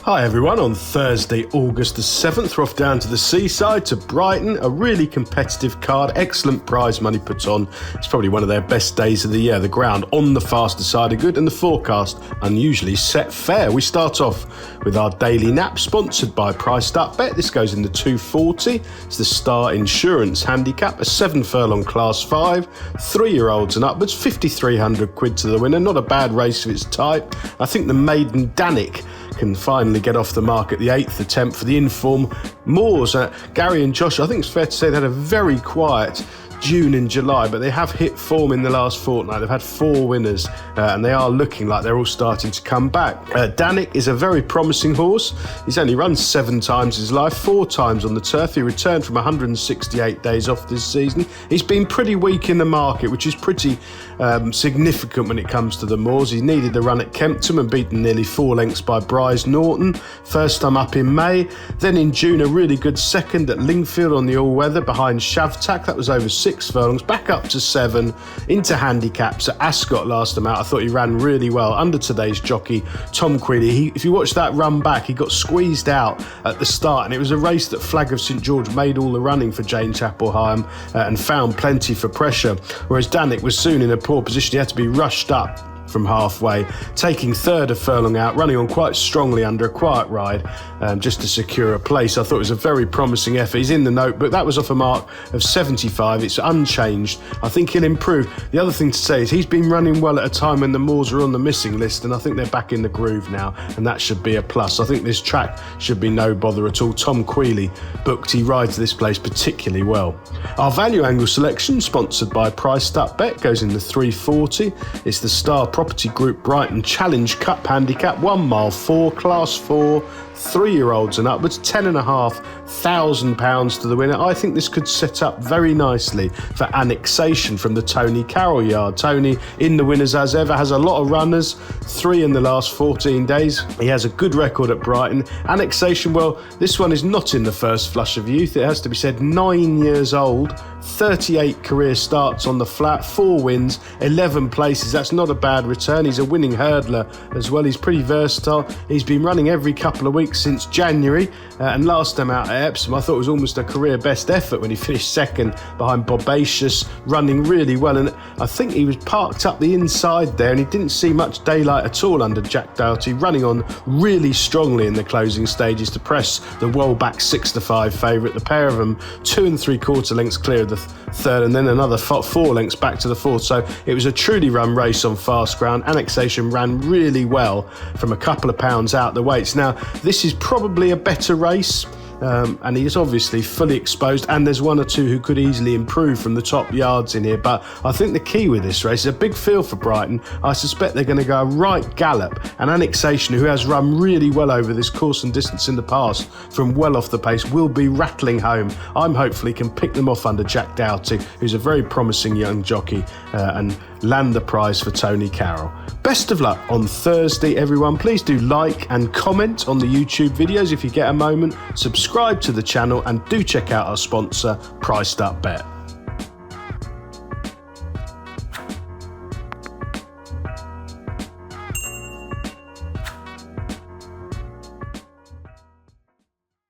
Hi everyone, on Thursday, August the 7th, we're off down to the seaside to Brighton, a really competitive card, excellent prize money put on. It's probably one of their best days of the year. The ground on the faster side of good and the forecast unusually set fair. We start off with our daily nap, sponsored by Priced Up Bet. This goes in the 240. It's the Star Insurance Handicap, a 7 furlong class 5, 3-year-olds and upwards, 5,300 quid to the winner. Not a bad race of its type. I think the maiden Danik can finally get off the mark at the 8th attempt for the inform Moors. Gary and Josh, I think it's fair to say they had a very quiet June and July, but they have hit form in the last fortnight. They've had 4 winners and they are looking like they're all starting to come back. Danik is a very promising horse. He's only run 7 times his life, 4 times on the turf. He returned from 168 days off this season. He's been pretty weak in the market, which is pretty significant when it comes to the Moors. He needed the run at Kempton and beaten nearly 4 lengths by Bryce Norton. First time up in May. Then in June, a really good second at Lingfield on the all-weather behind Shavtak. That was over 6 furlongs, back up to 7, into handicaps at Ascot last time out. I thought he ran really well under today's jockey, Tom Queally. If you watch that run back, he got squeezed out at the start, and it was a race that Flag of St George made all the running for James Appleheim and found plenty for pressure, whereas Danik was soon in a poor position. He had to be rushed up from halfway, taking third a furlong out, running on quite strongly under a quiet ride just to secure a place. I thought it was a very promising effort. He's in the notebook. That was off a mark of 75. It's unchanged. I think he'll improve. The other thing to say is he's been running well at a time when the Moors are on the missing list, and I think they're back in the groove now, and that should be a plus. I think this track should be no bother at all. Tom Queally booked. He rides this place particularly well. Our value angle selection, sponsored by Priced Up Bet, goes in the 340. It's the Star Property Group Brighton Challenge Cup Handicap, 1 mile 4, class 4, 3-year-olds and upwards, £10,500 to the winner. I think this could set up very nicely for annexation from the Tony Carroll yard. Tony in the winners as ever, has a lot of runners, 3 in the last 14 days. He has a good record at Brighton. Annexation, well, this one is not in the first flush of youth. It has to be said, 9 years old, 38 career starts on the flat, 4 wins, 11 places. That's not a bad return. He's a winning hurdler as well. He's pretty versatile. He's been running every couple of weeks since January, and last time out at Epsom I thought it was almost a career best effort when he finished second behind Bobacious, running really well, and I think he was parked up the inside there and he didn't see much daylight at all under Jack Doughty, running on really strongly in the closing stages to press the well-back 6-5 favourite. The pair of them 2 3/4 lengths clear of the third, and then another 4 lengths back to the fourth, so it was a truly run race on fast ground. Annexation ran really well from a couple of pounds out the weights. Now this is probably a better race, and he is obviously fully exposed, and there's 1 or 2 who could easily improve from the top yards in here, but I think the key with this race is a big field for Brighton. I suspect they're going to go right gallop, and Annexation, who has run really well over this course and distance in the past from well off the pace, will be rattling home. I'm hopefully can pick them off under Jack Doughty, who's a very promising young jockey, and land the prize for Tony Carroll. Best of luck on Thursday, everyone. Please do like and comment on the YouTube videos if you get a moment. Subscribe to the channel and do check out our sponsor, Priced Up Bet.